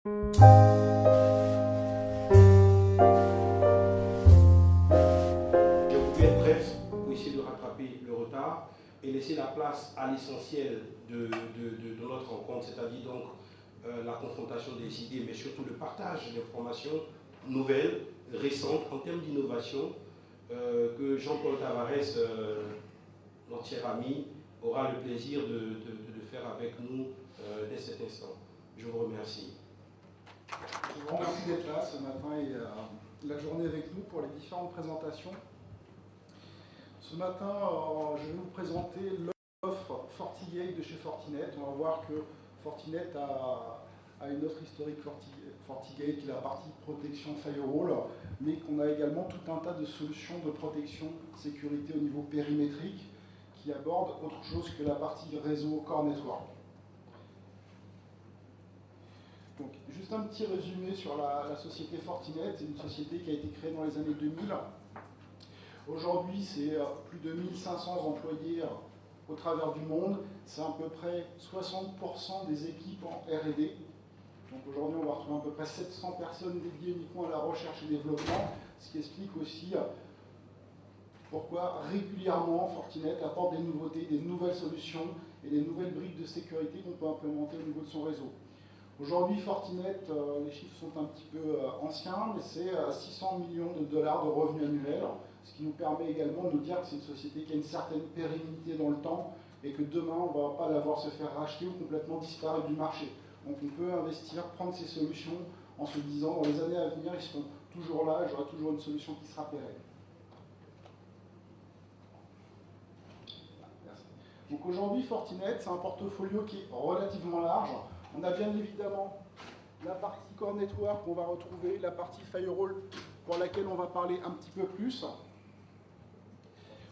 Je voulais être bref pour essayer de rattraper le retard et laisser la place à l'essentiel de notre rencontre, c'est-à-dire donc la confrontation des idées, mais surtout le partage d'informations nouvelles, récentes, en termes d'innovation, que Jean-Paul Tavares, notre cher ami, aura le plaisir de faire avec nous dès cet instant. Je vous remercie. Je vous remercie d'être là ce matin et la journée avec nous pour les différentes présentations. Ce matin, je vais vous présenter l'offre FortiGate de chez Fortinet. On va voir que Fortinet a une offre historique FortiGate qui est la partie protection firewall, mais qu'on a également tout un tas de solutions de protection sécurité au niveau périmétrique qui abordent autre chose que la partie réseau core network. Donc, juste un petit résumé sur la société Fortinet. C'est une société qui a été créée dans les années 2000. Aujourd'hui, c'est plus de 1500 employés au travers du monde. C'est à peu près 60% des équipes en R&D. Donc aujourd'hui, on va retrouver à peu près 700 personnes dédiées uniquement à la recherche et développement, ce qui explique aussi pourquoi régulièrement Fortinet apporte des nouveautés, des nouvelles solutions et des nouvelles briques de sécurité qu'on peut implémenter au niveau de son réseau. Aujourd'hui, Fortinet, les chiffres sont un petit peu anciens, mais c'est 600 millions de dollars de revenus annuels, ce qui nous permet également de nous dire que c'est une société qui a une certaine pérennité dans le temps et que demain, on ne va pas la voir se faire racheter ou complètement disparaître du marché. Donc on peut investir, prendre ces solutions en se disant, dans les années à venir, ils seront toujours là, j'aurai toujours une solution qui sera pérenne. Merci. Donc aujourd'hui, Fortinet, c'est un portfolio qui est relativement large. On a bien évidemment la partie core network qu'on va retrouver, la partie firewall pour laquelle on va parler un petit peu plus,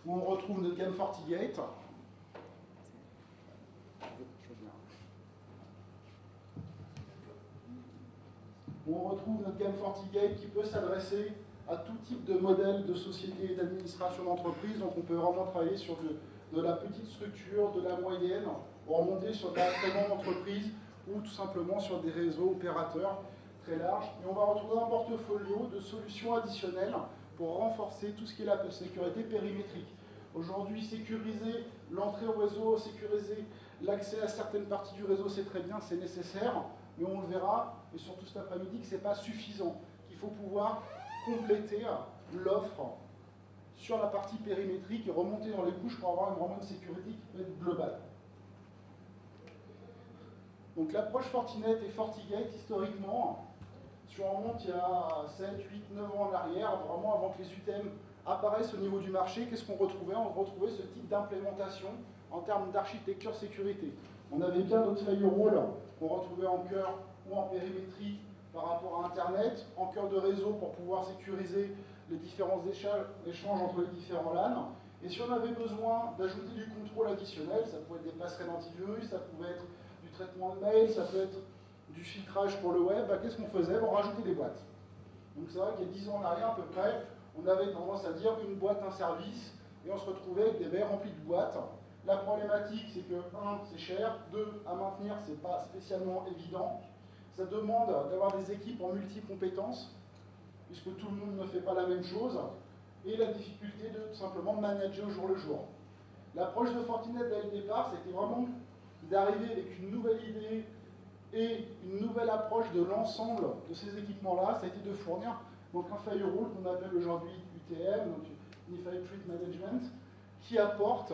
où on retrouve notre gamme FortiGate. Où on retrouve notre gamme FortiGate qui peut s'adresser à tout type de modèle de société et d'administration d'entreprise. Donc on peut vraiment travailler sur de la petite structure, de la moyenne, pour remonter sur de la très grande entreprise, ou tout simplement sur des réseaux opérateurs très larges. Et on va retrouver un portfolio de solutions additionnelles pour renforcer tout ce qui est la sécurité périmétrique. Aujourd'hui, sécuriser l'entrée au réseau, sécuriser l'accès à certaines parties du réseau, c'est très bien, c'est nécessaire, mais on le verra, et surtout cet après-midi, que ce n'est pas suffisant, qu'il faut pouvoir compléter l'offre sur la partie périmétrique et remonter dans les couches pour avoir vraiment une sécurité qui peut être globale. Donc l'approche Fortinet et FortiGate, historiquement, si on remonte il y a 7, 8, 9 ans en arrière, vraiment avant que les UTM apparaissent au niveau du marché, qu'est-ce qu'on retrouvait? On retrouvait ce type d'implémentation en termes d'architecture sécurité. On avait bien notre firewall qu'on retrouvait en cœur ou en périmétrie par rapport à Internet, en cœur de réseau pour pouvoir sécuriser les différents échanges entre les différents LAN. Et si on avait besoin d'ajouter du contrôle additionnel, ça pouvait être des passerelles antivirus, ça pouvait être du traitement de mail, ça peut être du filtrage pour le web, qu'est-ce qu'on faisait? On rajoutait des boîtes. Donc c'est vrai qu'il y a 10 ans en arrière à peu près, on avait tendance à dire une boîte, un service, et on se retrouvait avec des baies remplies de boîtes. La problématique, c'est que 1, c'est cher, 2, à maintenir, c'est pas spécialement évident. Ça demande d'avoir des équipes en multi-compétences, puisque tout le monde ne fait pas la même chose, et la difficulté de tout simplement manager au jour le jour. L'approche de Fortinet dès le départ, c'était vraiment d'arriver avec une nouvelle idée et une nouvelle approche de l'ensemble de ces équipements-là, ça a été de fournir donc un firewall qu'on appelle aujourd'hui UTM, donc Unified Threat Management, qui apporte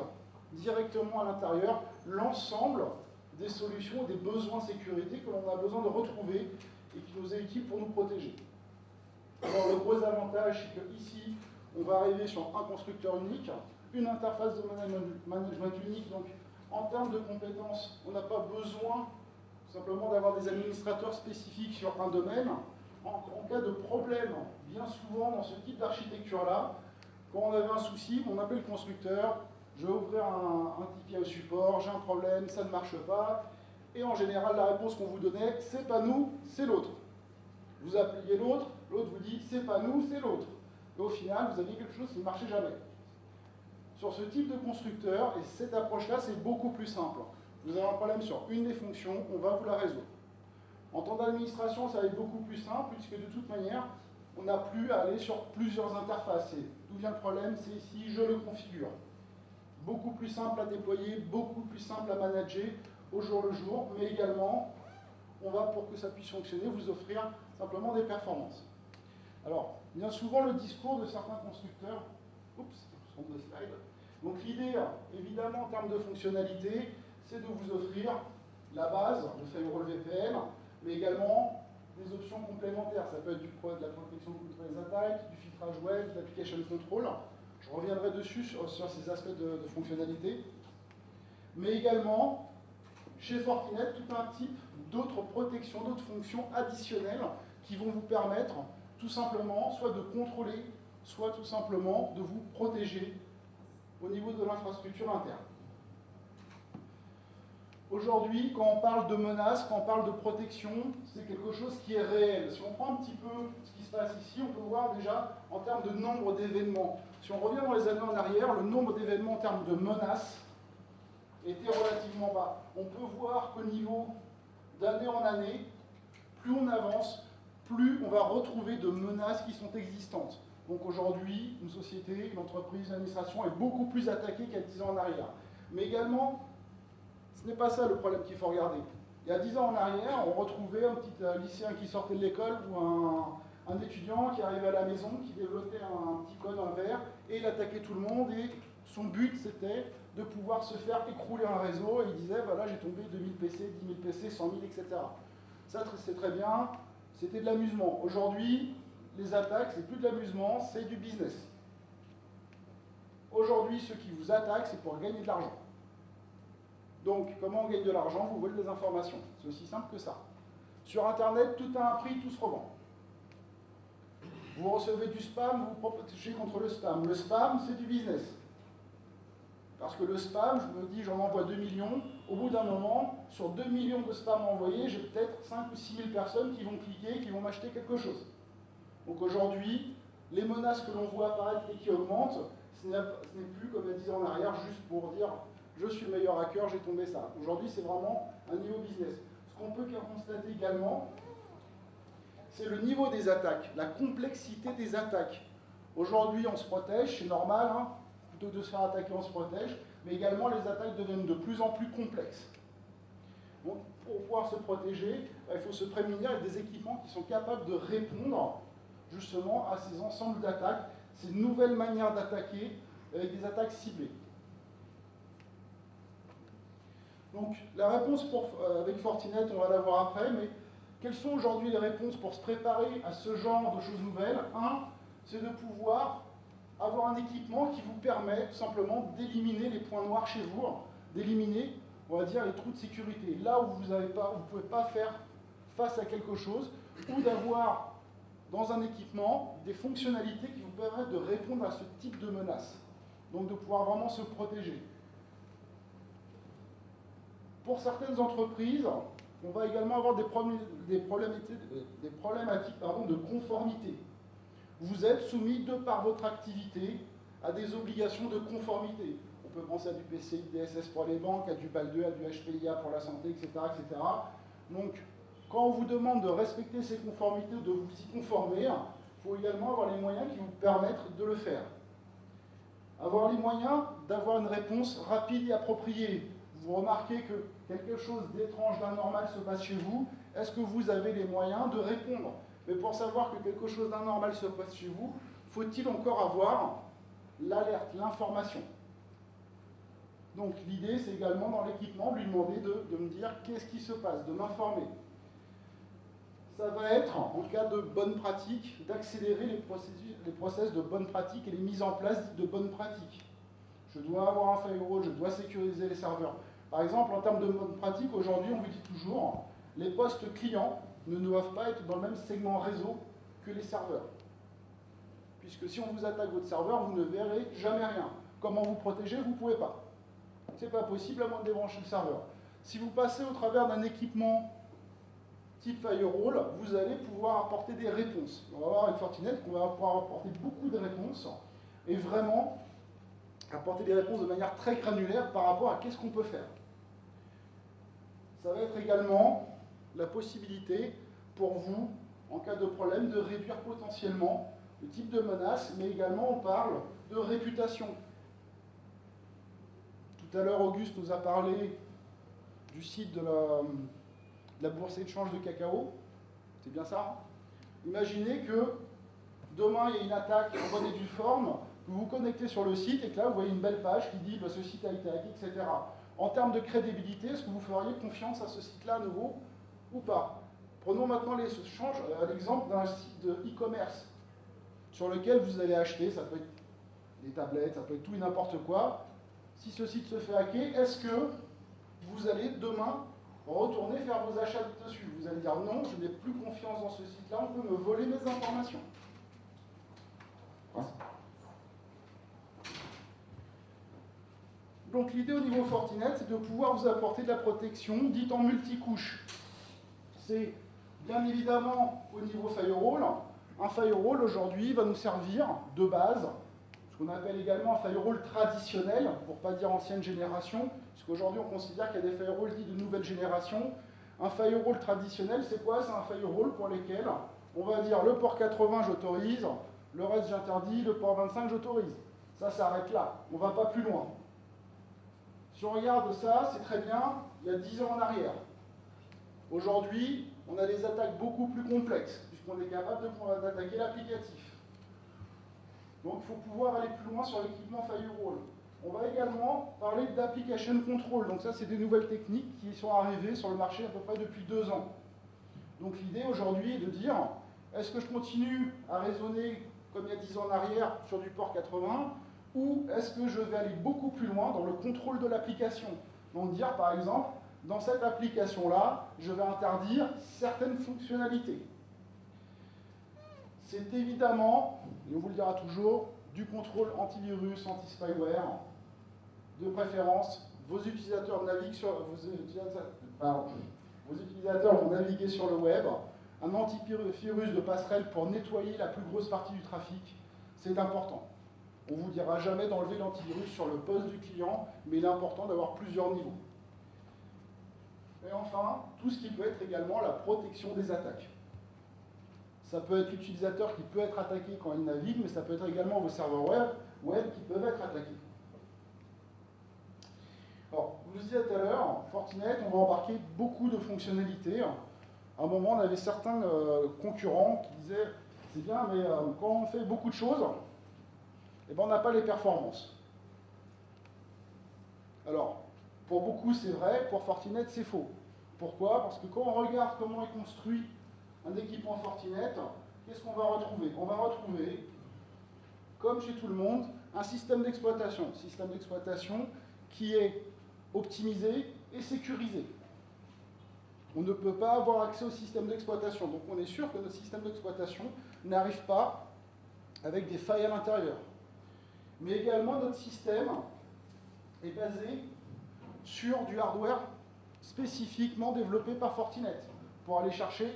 directement à l'intérieur l'ensemble des solutions et des besoins sécurité que l'on a besoin de retrouver et qui nous équipe pour nous protéger. Alors le gros avantage, c'est qu'ici, on va arriver sur un constructeur unique, une interface de management unique, donc en termes de compétences, on n'a pas besoin simplement d'avoir des administrateurs spécifiques sur un domaine. En cas de problème, bien souvent dans ce type d'architecture-là, quand on avait un souci, on appelait le constructeur, je vais ouvrir un ticket au support, j'ai un problème, ça ne marche pas, et en général la réponse qu'on vous donnait, c'est pas nous, c'est l'autre. Vous appeliez l'autre, l'autre vous dit, c'est pas nous, c'est l'autre. Et au final, vous aviez quelque chose qui ne marchait jamais. Sur ce type de constructeur, et cette approche-là, c'est beaucoup plus simple. Vous avez un problème sur une des fonctions, on va vous la résoudre. En temps d'administration, ça va être beaucoup plus simple, puisque de toute manière, on n'a plus à aller sur plusieurs interfaces. D'où vient le problème? C'est ici, je le configure. Beaucoup plus simple à déployer, beaucoup plus simple à manager au jour le jour, mais également, on va, pour que ça puisse fonctionner, vous offrir simplement des performances. Alors, bien souvent, le discours de certains constructeurs, oups, je trompe de slide. Donc l'idée, évidemment, en termes de fonctionnalité, c'est de vous offrir la base, le firewall VPN, mais également des options complémentaires. Ça peut être de la protection contre les attaques, du filtrage web, de l'application control. Je reviendrai dessus sur ces aspects de fonctionnalité. Mais également, chez Fortinet, tout un type d'autres protections, d'autres fonctions additionnelles qui vont vous permettre tout simplement soit de contrôler, soit tout simplement de vous protéger au niveau de l'infrastructure interne. Aujourd'hui, quand on parle de menaces, quand on parle de protection, c'est quelque chose qui est réel. Si on prend un petit peu ce qui se passe ici, on peut voir déjà en termes de nombre d'événements. Si on revient dans les années en arrière, le nombre d'événements en termes de menaces était relativement bas. On peut voir qu'au niveau d'année en année, plus on avance, plus on va retrouver de menaces qui sont existantes. Donc aujourd'hui, une société, une entreprise, une administration est beaucoup plus attaquée qu'il y a 10 ans en arrière. Mais également, ce n'est pas ça le problème qu'il faut regarder. Il y a 10 ans en arrière, on retrouvait un petit lycéen qui sortait de l'école ou un étudiant qui arrivait à la maison, qui développait un petit code, un verre, et il attaquait tout le monde, et son but c'était de pouvoir se faire écrouler un réseau, et il disait, voilà, j'ai tombé 2000 PC, 10 000 PC, 100 000, etc. Ça, c'est très bien, c'était de l'amusement. Aujourd'hui, les attaques, c'est plus de l'amusement, c'est du business. Aujourd'hui, ceux qui vous attaquent, c'est pour gagner de l'argent. Donc, comment on gagne de l'argent? Vous volez des informations. C'est aussi simple que ça. Sur Internet, tout a un prix, tout se revend. Vous recevez du spam, vous protégez contre le spam. Le spam, c'est du business. Parce que le spam, je me dis, j'en envoie 2 millions. Au bout d'un moment, sur 2 millions de spams envoyés, j'ai peut-être 5 ou 6 000 personnes qui vont cliquer, qui vont m'acheter quelque chose. Donc aujourd'hui, les menaces que l'on voit apparaître et qui augmentent, ce n'est plus, comme il y a 10 ans en arrière, juste pour dire je suis le meilleur hacker, j'ai tombé ça. Aujourd'hui, c'est vraiment un niveau business. Ce qu'on peut constater également, c'est le niveau des attaques, la complexité des attaques. Aujourd'hui, on se protège, c'est normal, hein, plutôt que de se faire attaquer, on se protège, mais également les attaques deviennent de plus en plus complexes. Donc, pour pouvoir se protéger, il faut se prémunir avec des équipements qui sont capables de répondre justement à ces ensembles d'attaques, ces nouvelles manières d'attaquer avec des attaques ciblées. Donc la réponse avec Fortinet, on va la voir après, mais quelles sont aujourd'hui les réponses pour se préparer à ce genre de choses nouvelles? Un, c'est de pouvoir avoir un équipement qui vous permet tout simplement d'éliminer les points noirs chez vous, d'éliminer, on va dire, les trous de sécurité. Là où vous ne pouvez pas faire face à quelque chose, ou d'avoir dans un équipement des fonctionnalités qui vous permettent de répondre à ce type de menace. Donc de pouvoir vraiment se protéger. Pour certaines entreprises, on va également avoir des problématiques de conformité. Vous êtes soumis, de par votre activité, à des obligations de conformité. On peut penser à du PCI DSS pour les banques, à du PAL2, à du HPIA pour la santé, etc., etc. Donc, quand on vous demande de respecter ces conformités, de vous y conformer, il faut également avoir les moyens qui vous permettent de le faire. Avoir les moyens d'avoir une réponse rapide et appropriée. Vous remarquez que quelque chose d'étrange, d'anormal se passe chez vous, est-ce que vous avez les moyens de répondre? Mais pour savoir que quelque chose d'anormal se passe chez vous, faut-il encore avoir l'alerte, l'information? Donc l'idée, c'est également dans l'équipement, lui demander de me dire qu'est-ce qui se passe, de m'informer. Ça va être, en cas de bonne pratique, d'accélérer les process de bonne pratique et les mises en place de bonnes pratiques. Je dois avoir un firewall, je dois sécuriser les serveurs. Par exemple, en termes de bonne pratique, aujourd'hui, on vous dit toujours, les postes clients ne doivent pas être dans le même segment réseau que les serveurs. Puisque si on vous attaque votre serveur, vous ne verrez jamais rien. Comment vous protéger? Vous ne pouvez pas. Ce n'est pas possible à moins de débrancher le serveur. Si vous passez au travers d'un équipement type firewall, vous allez pouvoir apporter des réponses. On va voir avec Fortinet qu'on va pouvoir apporter beaucoup de réponses et vraiment apporter des réponses de manière très granulaire par rapport à qu'est-ce qu'on peut faire. Ça va être également la possibilité pour vous, en cas de problème, de réduire potentiellement le type de menace, mais également on parle de réputation. Tout à l'heure, Auguste nous a parlé du site de la bourse d'échange de cacao. C'est bien ça, hein? Imaginez que demain, il y a une attaque en bonne et due forme, que vous vous connectez sur le site et que là, vous voyez une belle page qui dit bah, ce site a été hacké, etc. En termes de crédibilité, est-ce que vous feriez confiance à ce site-là à nouveau ou pas? Prenons maintenant l'exemple d'un site de e-commerce sur lequel vous allez acheter, ça peut être des tablettes, ça peut être tout et n'importe quoi. Si ce site se fait hacker, est-ce que vous allez demain retourner faire vos achats dessus? Vous allez dire non, je n'ai plus confiance dans ce site-là, on peut me voler mes informations. Donc l'idée au niveau Fortinet, c'est de pouvoir vous apporter de la protection dite en multicouche. C'est bien évidemment au niveau firewall. Un firewall aujourd'hui va nous servir de base, ce qu'on appelle également un firewall traditionnel, pour ne pas dire ancienne génération, puisqu'aujourd'hui on considère qu'il y a des firewalls dits de nouvelle génération. Un firewall traditionnel, c'est quoi? C'est un firewall pour lequel on va dire le port 80 j'autorise, le reste j'interdis, le port 25 j'autorise. Ça s'arrête là, on ne va pas plus loin. Si on regarde ça, c'est très bien, il y a 10 ans en arrière. Aujourd'hui, on a des attaques beaucoup plus complexes, puisqu'on est capable d'attaquer l'applicatif. Donc il faut pouvoir aller plus loin sur l'équipement firewall. On va également parler d'application control. Donc ça, c'est des nouvelles techniques qui sont arrivées sur le marché à peu près depuis 2 ans. Donc l'idée aujourd'hui est de dire, est-ce que je continue à raisonner comme il y a 10 ans en arrière sur du port 80, ou est-ce que je vais aller beaucoup plus loin dans le contrôle de l'application? Donc dire par exemple, dans cette application-là, je vais interdire certaines fonctionnalités. C'est évidemment, et on vous le dira toujours, du contrôle antivirus, anti-spyware. De préférence, vos utilisateurs vont naviguer sur le web. Un antivirus de passerelle pour nettoyer la plus grosse partie du trafic, c'est important. On ne vous dira jamais d'enlever l'antivirus sur le poste du client, mais il est important d'avoir plusieurs niveaux. Et enfin, tout ce qui peut être également la protection des attaques. Ça peut être l'utilisateur qui peut être attaqué quand il navigue, mais ça peut être également vos serveurs web qui peuvent être attaqués. Alors, je vous le disais tout à l'heure, Fortinet, on va embarquer beaucoup de fonctionnalités. À un moment, on avait certains concurrents qui disaient « c'est bien, mais quand on fait beaucoup de choses, eh ben, on n'a pas les performances. » Alors, pour beaucoup, c'est vrai, pour Fortinet, c'est faux. Pourquoi? Parce que quand on regarde comment est construit un équipement Fortinet, qu'est-ce qu'on va retrouver? On va retrouver, comme chez tout le monde, un système d'exploitation. Système d'exploitation qui est optimisé et sécurisé. On ne peut pas avoir accès au système d'exploitation. Donc on est sûr que notre système d'exploitation n'arrive pas avec des failles à l'intérieur. Mais également, notre système est basé sur du hardware spécifiquement développé par Fortinet pour aller chercher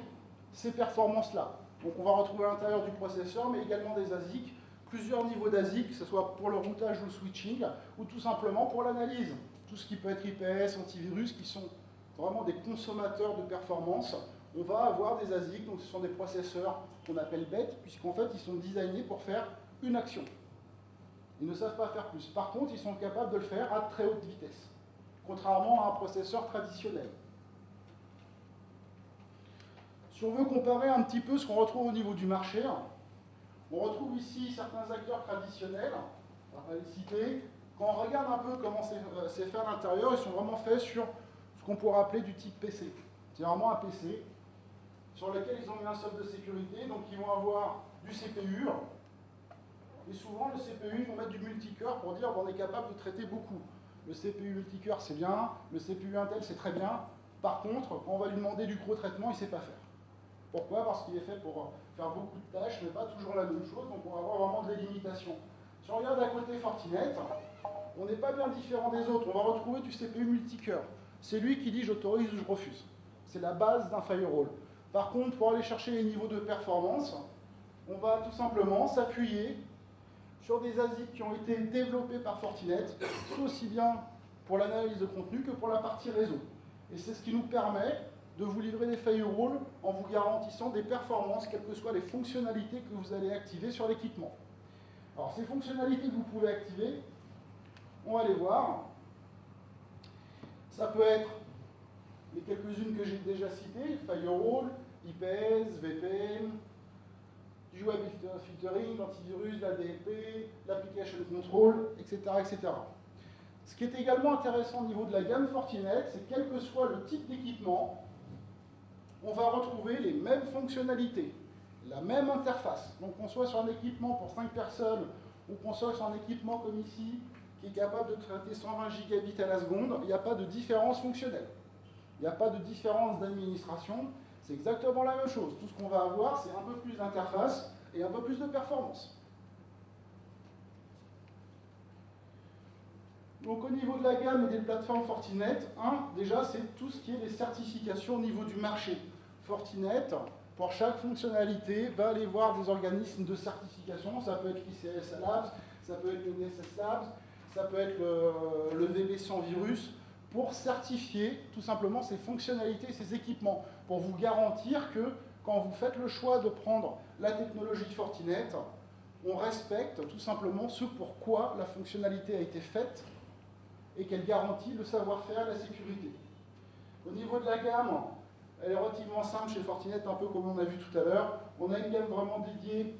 ces performances-là. Donc on va retrouver à l'intérieur du processeur, mais également des ASIC, plusieurs niveaux d'ASIC, que ce soit pour le routage ou le switching, ou tout simplement pour l'analyse. Tout ce qui peut être IPS, antivirus, qui sont vraiment des consommateurs de performance. On va avoir des ASIC, donc ce sont des processeurs qu'on appelle bêtes, puisqu'en fait ils sont designés pour faire une action. Ils ne savent pas faire plus. Par contre, ils sont capables de le faire à très haute vitesse, contrairement à un processeur traditionnel. Si on veut comparer un petit peu ce qu'on retrouve au niveau du marché, on retrouve ici certains acteurs traditionnels, on va les citer. Quand on regarde un peu comment c'est fait à l'intérieur, ils sont vraiment faits sur ce qu'on pourrait appeler du type PC. C'est vraiment un PC sur lequel ils ont mis un socle de sécurité, donc ils vont avoir du CPU. Et souvent, le CPU, ils vont mettre du multicœur pour dire qu'on est capable de traiter beaucoup. Le CPU multicœur, c'est bien, le CPU Intel, c'est très bien. Par contre, quand on va lui demander du gros traitement, il ne sait pas faire. Pourquoi? Parce qu'il est fait pour faire beaucoup de tâches, mais pas toujours la même chose, donc on va avoir vraiment des limitations. Si on regarde à côté Fortinet, on n'est pas bien différent des autres. On va retrouver du CPU multicœur. C'est lui qui dit j'autorise ou je refuse. C'est la base d'un firewall. Par contre, pour aller chercher les niveaux de performance, on va tout simplement s'appuyer sur des ASIC qui ont été développés par Fortinet, aussi bien pour l'analyse de contenu que pour la partie réseau. Et c'est ce qui nous permet de vous livrer des firewalls en vous garantissant des performances, quelles que soient les fonctionnalités que vous allez activer sur l'équipement. Alors ces fonctionnalités que vous pouvez activer, on va les voir. Ça peut être les quelques-unes que j'ai déjà citées, firewall, IPS, VPN, du web filtering, l'antivirus, la DLP, l'application control, etc., etc. Ce qui est également intéressant au niveau de la gamme Fortinet, c'est quel que soit le type d'équipement, on va retrouver les mêmes fonctionnalités, la même interface. Donc qu'on soit sur un équipement pour 5 personnes ou qu'on soit sur un équipement comme ici, qui est capable de traiter 120 gigabits à la seconde, il n'y a pas de différence fonctionnelle. Il n'y a pas de différence d'administration, c'est exactement la même chose. Tout ce qu'on va avoir, c'est un peu plus d'interface et un peu plus de performance. Donc au niveau de la gamme et des plateformes Fortinet, déjà c'est tout ce qui est les certifications au niveau du marché. Fortinet, pour chaque fonctionnalité, va aller voir des organismes de certification, ça peut être l'ICS Labs, ça peut être le DSS Labs, ça peut être le VB sans virus, pour certifier tout simplement ces fonctionnalités et ces équipements, pour vous garantir que quand vous faites le choix de prendre la technologie Fortinet, on respecte tout simplement ce pourquoi la fonctionnalité a été faite et qu'elle garantit le savoir-faire et la sécurité. Au niveau de la gamme, elle est relativement simple chez Fortinet, un peu comme on a vu tout à l'heure. On a une gamme vraiment dédiée,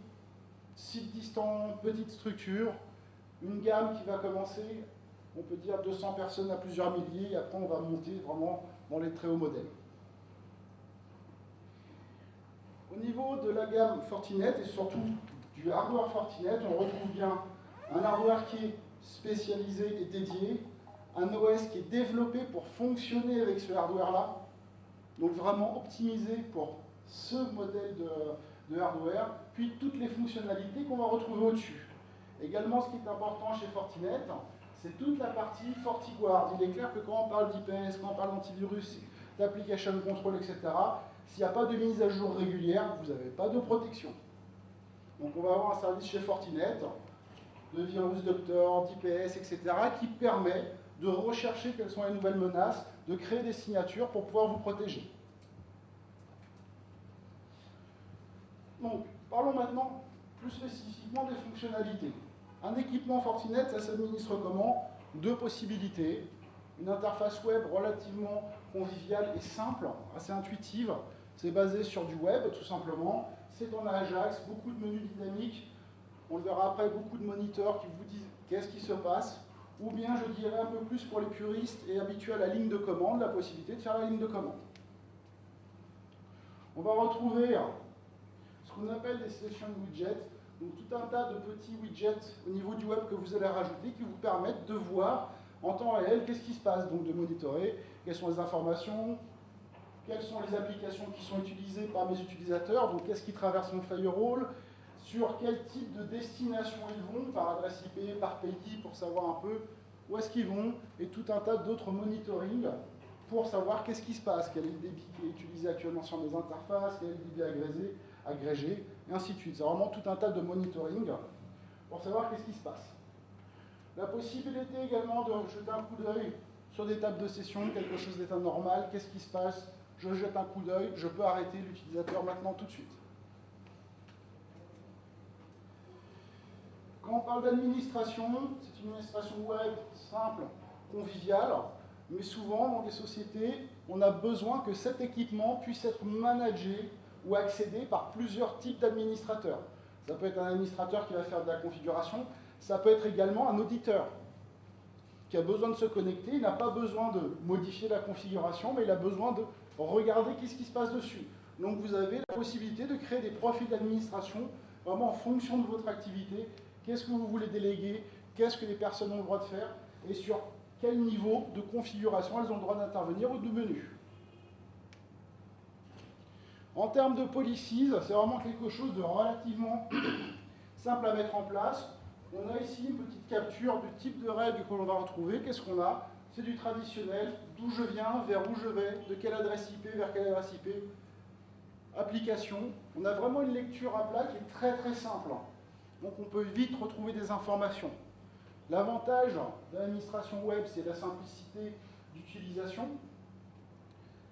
site distant, petite structure, une gamme qui va commencer, on peut dire 200 personnes à plusieurs milliers, et après on va monter vraiment dans les très hauts modèles. Au niveau de la gamme Fortinet, et surtout du hardware Fortinet, on retrouve bien un hardware qui est spécialisé et dédié, un OS qui est développé pour fonctionner avec ce hardware-là, donc vraiment optimisé pour ce modèle de hardware, puis toutes les fonctionnalités qu'on va retrouver au-dessus. Également, ce qui est important chez Fortinet, c'est toute la partie FortiGuard. Il est clair que quand on parle d'IPS, quand on parle d'antivirus, d'application control, etc., s'il n'y a pas de mise à jour régulière, vous n'avez pas de protection. Donc on va avoir un service chez Fortinet, de virus doctor, d'IPS, etc., qui permet de rechercher quelles sont les nouvelles menaces, de créer des signatures pour pouvoir vous protéger. Donc, parlons maintenant plus spécifiquement des fonctionnalités. Un équipement Fortinet, ça s'administre comment? Deux possibilités. Une interface web relativement conviviale et simple, assez intuitive. C'est basé sur du web, tout simplement. C'est en Ajax, beaucoup de menus dynamiques. On le verra après, beaucoup de moniteurs qui vous disent qu'est-ce qui se passe. Ou bien, je dirais un peu plus pour les puristes et habitués à la ligne de commande, la possibilité de faire la ligne de commande. On va retrouver ce qu'on appelle des session widgets, donc tout un tas de petits widgets au niveau du web que vous allez rajouter qui vous permettent de voir en temps réel qu'est-ce qui se passe, donc de monitorer quelles sont les informations, quelles sont les applications qui sont utilisées par mes utilisateurs, donc qu'est-ce qui traverse mon firewall, sur quel type de destination ils vont, par adresse IP, par pays, pour savoir un peu où est-ce qu'ils vont, et tout un tas d'autres monitoring pour savoir qu'est-ce qui se passe, quel est le débit qui est utilisé actuellement sur mes interfaces, quel est le débit agrégé, et ainsi de suite. C'est vraiment tout un tas de monitoring pour savoir qu'est-ce qui se passe. La possibilité également de jeter un coup d'œil sur des tables de session, quelque chose d'état normal, qu'est-ce qui se passe, je jette un coup d'œil, je peux arrêter l'utilisateur maintenant tout de suite. Quand on parle d'administration, c'est une administration web simple, conviviale, mais souvent dans des sociétés, on a besoin que cet équipement puisse être managé ou accédé par plusieurs types d'administrateurs. Ça peut être un administrateur qui va faire de la configuration, ça peut être également un auditeur qui a besoin de se connecter, il n'a pas besoin de modifier la configuration, mais il a besoin de regarder qu'est-ce qui se passe dessus. Donc vous avez la possibilité de créer des profils d'administration vraiment en fonction de votre activité. Qu'est-ce que vous voulez déléguer? Qu'est-ce que les personnes ont le droit de faire? Et sur quel niveau de configuration elles ont le droit d'intervenir ou de menu? En termes de policies, c'est vraiment quelque chose de relativement simple à mettre en place. On a ici une petite capture du type de règles que l'on va retrouver. Qu'est-ce qu'on a? C'est du traditionnel, d'où je viens, vers où je vais, de quelle adresse IP, vers quelle adresse IP, application. On a vraiment une lecture à plat qui est très très simple. Donc on peut vite retrouver des informations. L'avantage de l'administration web, c'est la simplicité d'utilisation.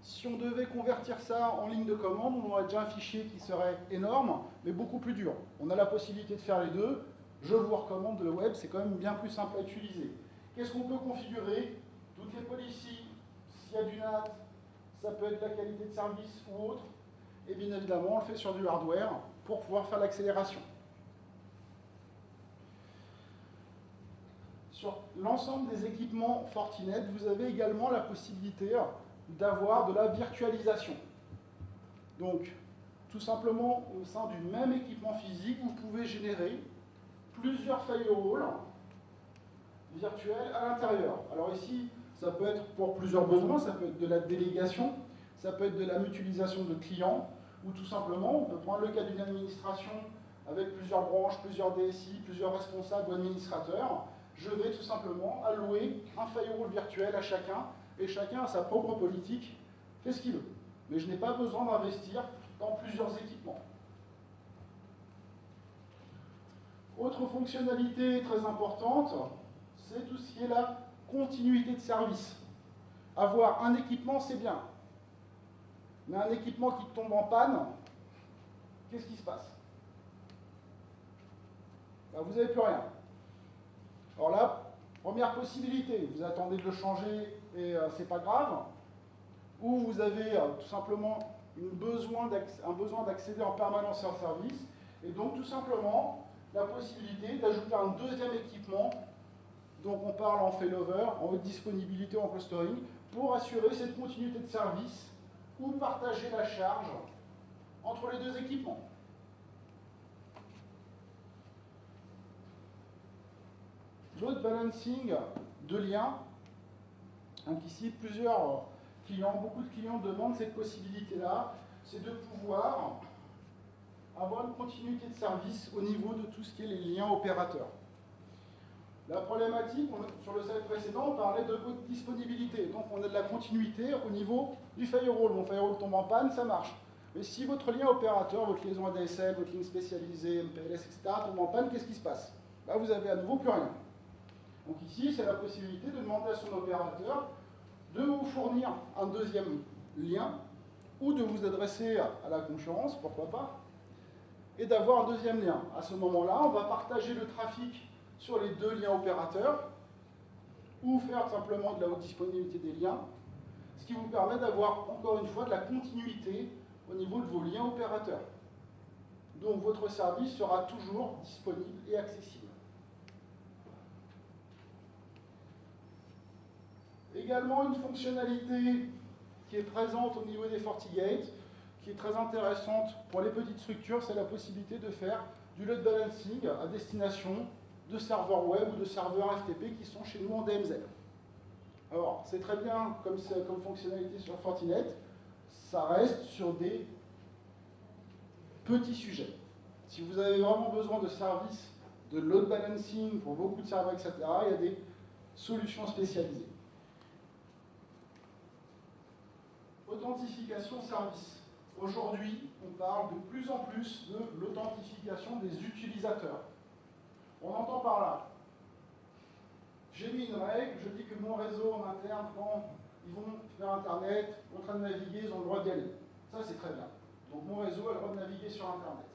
Si on devait convertir ça en ligne de commande, on aurait déjà un fichier qui serait énorme, mais beaucoup plus dur. On a la possibilité de faire les deux. Je vous recommande le web, c'est quand même bien plus simple à utiliser. Qu'est-ce qu'on peut configurer? Toutes les policies, s'il y a du NAT, ça peut être la qualité de service ou autre. Et bien évidemment, on le fait sur du hardware pour pouvoir faire l'accélération. Sur l'ensemble des équipements Fortinet, vous avez également la possibilité d'avoir de la virtualisation. Donc, tout simplement, au sein du même équipement physique, vous pouvez générer plusieurs firewalls virtuels à l'intérieur. Alors ici, ça peut être pour plusieurs besoins, ça peut être de la délégation, ça peut être de la mutualisation de clients, ou tout simplement, on peut prendre le cas d'une administration avec plusieurs branches, plusieurs DSI, plusieurs responsables ou administrateurs. Je vais tout simplement allouer un firewall virtuel à chacun, et chacun a sa propre politique, fait ce qu'il veut. Mais je n'ai pas besoin d'investir dans plusieurs équipements. Autre fonctionnalité très importante, c'est tout ce qui est la continuité de service. Avoir un équipement, c'est bien. Mais un équipement qui tombe en panne, qu'est-ce qui se passe? Ben, vous n'avez plus rien. Alors là, première possibilité, vous attendez de le changer et c'est pas grave. Ou vous avez tout simplement un besoin d'accéder en permanence à un service. Et donc tout simplement, la possibilité d'ajouter un deuxième équipement, donc on parle en failover, en haute disponibilité ou en clustering, pour assurer cette continuité de service ou partager la charge entre les deux équipements. Load balancing de liens. Donc ici, plusieurs clients, beaucoup de clients demandent cette possibilité-là, c'est de pouvoir avoir une continuité de service au niveau de tout ce qui est les liens opérateurs. La problématique, sur le slide précédent, on parlait de haute disponibilité. Donc on a de la continuité au niveau du firewall. Mon firewall tombe en panne, ça marche. Mais si votre lien opérateur, votre liaison ADSL, votre ligne spécialisée, MPLS, etc. tombe en panne, qu'est-ce qui se passe? Là, vous avez à nouveau plus rien. Donc ici, c'est la possibilité de demander à son opérateur de vous fournir un deuxième lien ou de vous adresser à la concurrence, pourquoi pas, et d'avoir un deuxième lien. À ce moment-là, on va partager le trafic sur les deux liens opérateurs ou faire simplement de la haute disponibilité des liens, ce qui vous permet d'avoir encore une fois de la continuité au niveau de vos liens opérateurs. Donc votre service sera toujours disponible et accessible. Également une fonctionnalité qui est présente au niveau des FortiGate, qui est très intéressante pour les petites structures, c'est la possibilité de faire du load balancing à destination de serveurs web ou de serveurs FTP qui sont chez nous en DMZ. Alors, c'est très bien comme fonctionnalité sur Fortinet, ça reste sur des petits sujets. Si vous avez vraiment besoin de services de load balancing pour beaucoup de serveurs, etc., il y a des solutions spécialisées. Authentification service. Aujourd'hui, on parle de plus en plus de l'authentification des utilisateurs. On entend par là. J'ai mis une règle, je dis que mon réseau en interne, quand ils vont faire Internet, en train de naviguer, ils ont le droit d'y aller. Ça, c'est très bien. Donc mon réseau a le droit de naviguer sur Internet.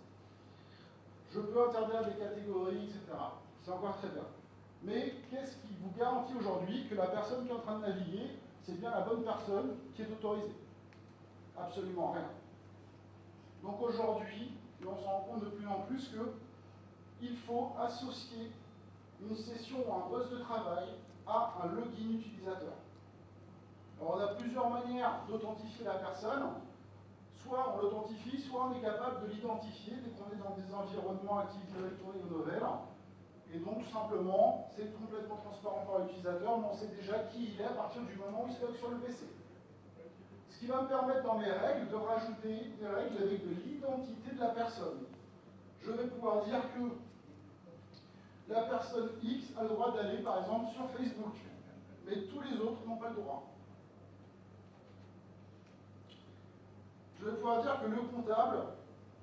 Je peux interdire des catégories, etc. C'est encore très bien. Mais qu'est-ce qui vous garantit aujourd'hui que la personne qui est en train de naviguer, c'est bien la bonne personne qui est autorisée? Absolument rien. Donc aujourd'hui, on se rend compte de plus en plus qu'il faut associer une session ou un poste de travail à un login utilisateur. Alors on a plusieurs manières d'authentifier la personne. Soit on l'authentifie, soit on est capable de l'identifier dès qu'on est dans des environnements Active Directory ou Novell. Et donc tout simplement, c'est complètement transparent pour l'utilisateur, mais on sait déjà qui il est à partir du moment où il se log sur le PC. Ce qui va me permettre dans mes règles de rajouter des règles avec de l'identité de la personne. Je vais pouvoir dire que la personne X a le droit d'aller par exemple sur Facebook, mais tous les autres n'ont pas le droit. Je vais pouvoir dire que le comptable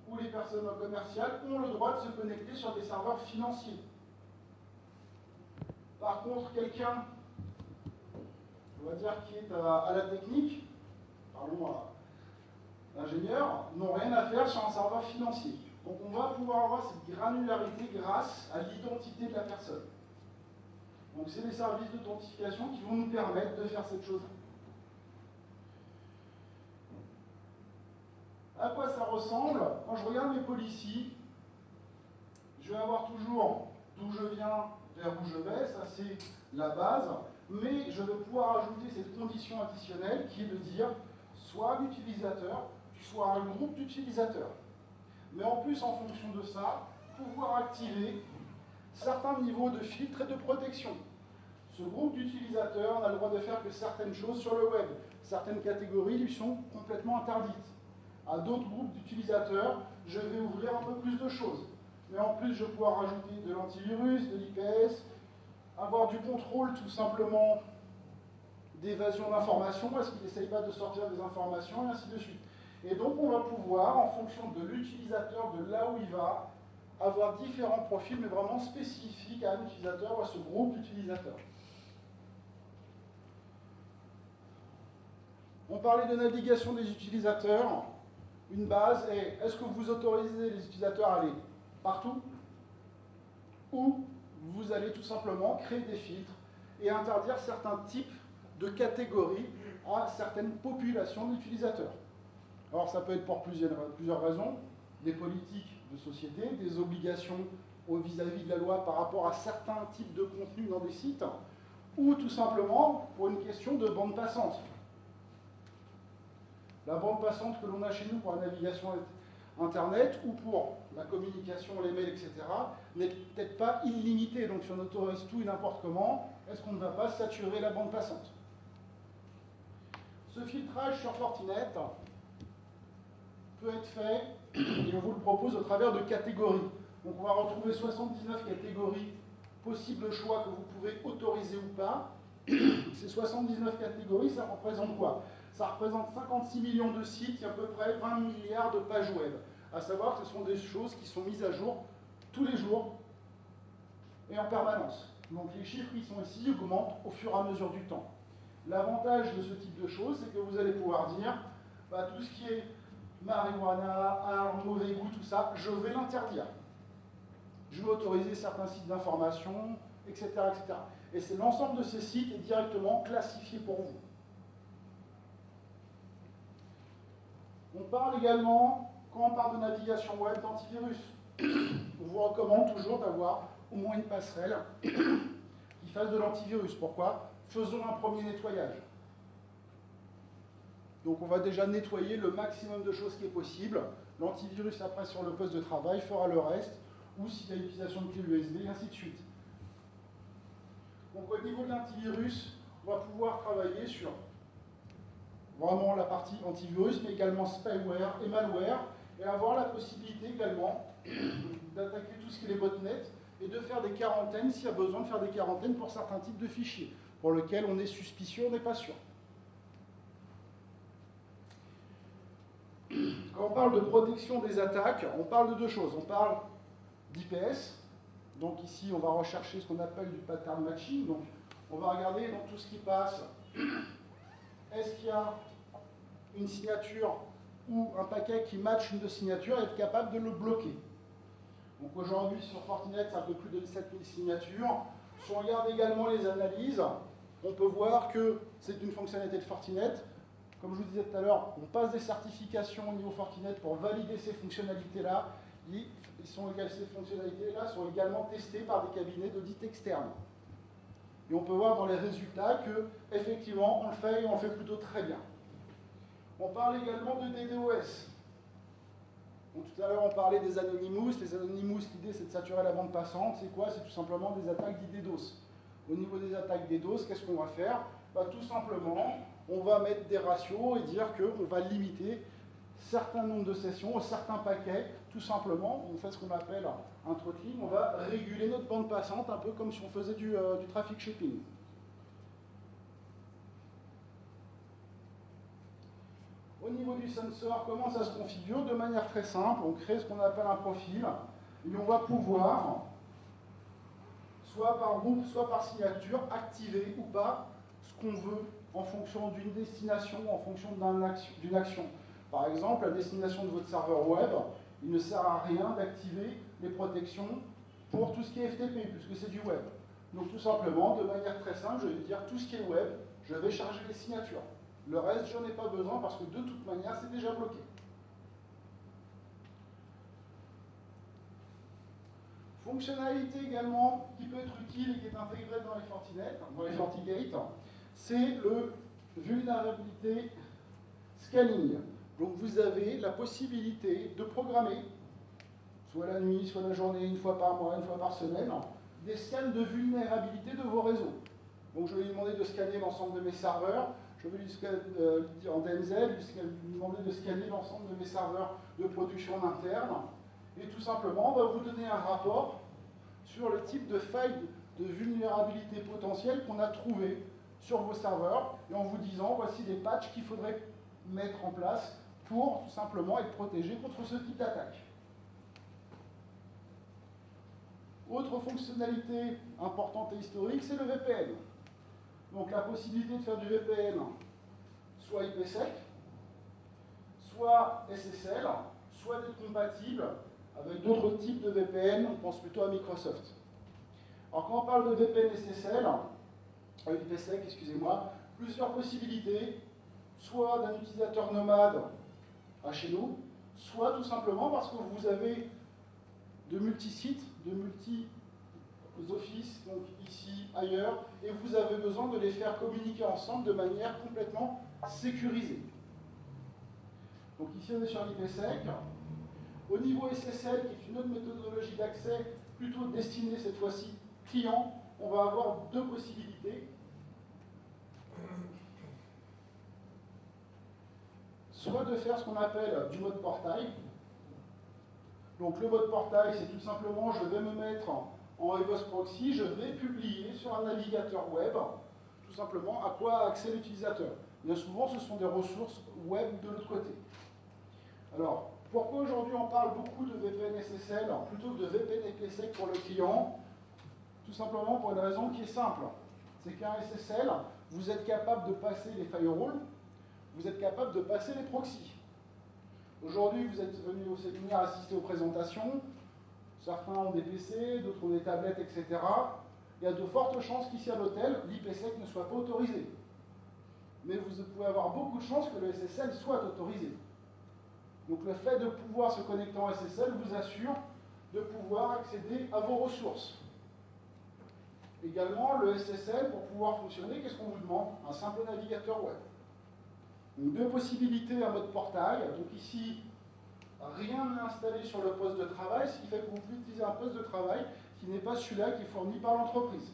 ou les personnes commerciales ont le droit de se connecter sur des serveurs financiers. Par contre, quelqu'un, on va dire, qui est à la technique, par parlons à l'ingénieur, n'ont rien à faire sur un serveur financier. Donc on va pouvoir avoir cette granularité grâce à l'identité de la personne. Donc c'est les services d'authentification qui vont nous permettre de faire cette chose-là. À quoi ça ressemble? Quand je regarde mes policies, je vais avoir toujours d'où je viens, vers où je vais, ça c'est la base, mais je vais pouvoir ajouter cette condition additionnelle qui est de dire soit un utilisateur, soit un groupe d'utilisateurs. Mais en plus, en fonction de ça, pouvoir activer certains niveaux de filtre et de protection. Ce groupe d'utilisateurs n'a le droit de faire que certaines choses sur le web. Certaines catégories lui sont complètement interdites. À d'autres groupes d'utilisateurs, je vais ouvrir un peu plus de choses. Mais en plus, je vais pouvoir rajouter de l'antivirus, de l'IPS, avoir du contrôle tout simplement d'évasion d'informations, est-ce qu'il n'essaye pas de sortir des informations, et ainsi de suite. Et donc on va pouvoir, en fonction de l'utilisateur, de là où il va, avoir différents profils, mais vraiment spécifiques à un utilisateur ou à ce groupe d'utilisateurs. On parlait de navigation des utilisateurs. Une base est, est-ce que vous autorisez les utilisateurs à aller partout? Ou vous allez tout simplement créer des filtres et interdire certains types de catégories à certaines populations d'utilisateurs. Alors ça peut être pour plusieurs raisons, des politiques de société, des obligations vis-à-vis de la loi par rapport à certains types de contenus dans des sites, ou tout simplement pour une question de bande passante. La bande passante que l'on a chez nous pour la navigation Internet ou pour la communication, les mails, etc., n'est peut-être pas illimitée. Donc si on autorise tout et n'importe comment, est-ce qu'on ne va pas saturer la bande passante? Ce filtrage sur Fortinet peut être fait, et on vous le propose au travers de catégories. Donc on va retrouver 79 catégories, possibles choix que vous pouvez autoriser ou pas. Ces 79 catégories, ça représente quoi? Ça représente 56 millions de sites et à peu près 20 milliards de pages web. À savoir que ce sont des choses qui sont mises à jour tous les jours et en permanence. Donc les chiffres qui sont ici augmentent au fur et à mesure du temps. L'avantage de ce type de choses, c'est que vous allez pouvoir dire, bah, tout ce qui est marijuana, armes, mauvais goût, tout ça, je vais l'interdire. Je vais autoriser certains sites d'information, etc., etc. Et c'est l'ensemble de ces sites est directement classifié pour vous. On parle également, quand on parle de navigation web, d'antivirus. On vous recommande toujours d'avoir au moins une passerelle qui fasse de l'antivirus. Pourquoi? Faisons un premier nettoyage. Donc on va déjà nettoyer le maximum de choses qui est possible. L'antivirus après sur le poste de travail fera le reste, ou s'il y a l'utilisation de clé USB, et ainsi de suite. Donc au niveau de l'antivirus, on va pouvoir travailler sur vraiment la partie antivirus, mais également spyware et malware, et avoir la possibilité également d'attaquer tout ce qui est les botnets et de faire des quarantaines s'il y a besoin de faire des quarantaines pour certains types de fichiers, pour lesquels on est suspicieux, on n'est pas sûr. Quand on parle de protection des attaques, on parle de deux choses. On parle d'IPS, donc ici on va rechercher ce qu'on appelle du pattern matching, donc on va regarder dans tout ce qui passe, est-ce qu'il y a une signature ou un paquet qui match une de signatures et être capable de le bloquer. Donc aujourd'hui sur Fortinet, c'est un peu plus de 7000 signatures. Si on regarde également les analyses, on peut voir que c'est une fonctionnalité de Fortinet. Comme je vous disais tout à l'heure, on passe des certifications au niveau Fortinet pour valider ces fonctionnalités-là. Ces fonctionnalités-là sont également testées par des cabinets d'audit externes. Et on peut voir dans les résultats que, effectivement, on le fait et on le fait plutôt très bien. On parle également de DDoS. Donc, tout à l'heure, on parlait des Anonymous. Les Anonymous, l'idée, c'est de saturer la bande passante. C'est quoi? C'est tout simplement des attaques d'IDDoS. Au niveau des attaques DDoS, qu'est-ce qu'on va faire? Bah, tout simplement, on va mettre des ratios et dire qu'on va limiter certains nombres de sessions, certains paquets. Tout simplement, on fait ce qu'on appelle un throttling. On va réguler notre bande passante, un peu comme si on faisait du traffic shipping. Au niveau du sensor, comment ça se configure? De manière très simple, on crée ce qu'on appelle un profil et on va pouvoir, soit par groupe, soit par signature, activer ou pas ce qu'on veut en fonction d'une destination, en fonction d'une action. Par exemple, la destination de votre serveur web, il ne sert à rien d'activer les protections pour tout ce qui est FTP, puisque c'est du web. Donc tout simplement, de manière très simple, je vais dire tout ce qui est web, je vais charger les signatures. Le reste, je n'en ai pas besoin parce que de toute manière, c'est déjà bloqué. Fonctionnalité également qui peut être utile et qui est intégrée dans les FortiGate, c'est le vulnérabilité scanning. Donc vous avez la possibilité de programmer, soit la nuit, soit la journée, une fois par mois, une fois par semaine, des scans de vulnérabilité de vos réseaux. Donc je vais lui demander de scanner l'ensemble de mes serveurs, je vais lui dire en DMZ, lui demander de scanner l'ensemble de mes serveurs de production en interne, et tout simplement, on va vous donner un rapport sur le type de faille de vulnérabilité potentielle qu'on a trouvé sur vos serveurs, et en vous disant, voici les patchs qu'il faudrait mettre en place pour tout simplement être protégé contre ce type d'attaque. Autre fonctionnalité importante et historique, c'est le VPN. Donc la possibilité de faire du VPN, soit IPsec, soit SSL, soit d'être compatible avec d'autres types de VPN, on pense plutôt à Microsoft. Alors quand on parle de VPN SSL, IPsec, excusez-moi, plusieurs possibilités, soit d'un utilisateur nomade à chez nous, soit tout simplement parce que vous avez de multi-sites, de multi-offices, donc ici, ailleurs, et vous avez besoin de les faire communiquer ensemble de manière complètement sécurisée. Donc ici on est sur l'IPsec. Au niveau SSL, qui est une autre méthodologie d'accès, plutôt destinée cette fois-ci client, on va avoir deux possibilités. Soit de faire ce qu'on appelle du mode portail. Donc le mode portail, c'est tout simplement, je vais me mettre en EVOS Proxy, je vais publier sur un navigateur web, tout simplement, à quoi a accès l'utilisateur. Bien souvent, ce sont des ressources web de l'autre côté. Alors, pourquoi aujourd'hui on parle beaucoup de VPN SSL plutôt que de VPN IPsec pour le client? Tout simplement pour une raison qui est simple. C'est qu'un SSL, vous êtes capable de passer les firewalls, vous êtes capable de passer les proxys. Aujourd'hui, vous êtes venu au séminaire assister aux présentations. Certains ont des PC, d'autres ont des tablettes, etc. Il y a de fortes chances qu'ici à l'hôtel, l'IPsec ne soit pas autorisé. Mais vous pouvez avoir beaucoup de chances que le SSL soit autorisé. Donc le fait de pouvoir se connecter en SSL vous assure de pouvoir accéder à vos ressources. Également, le SSL, pour pouvoir fonctionner, qu'est-ce qu'on vous demande? Un simple navigateur web. Donc deux possibilités, un mode portail. Donc ici, rien n'est installé sur le poste de travail, ce qui fait que vous pouvez utiliser un poste de travail qui n'est pas celui-là qui est fourni par l'entreprise.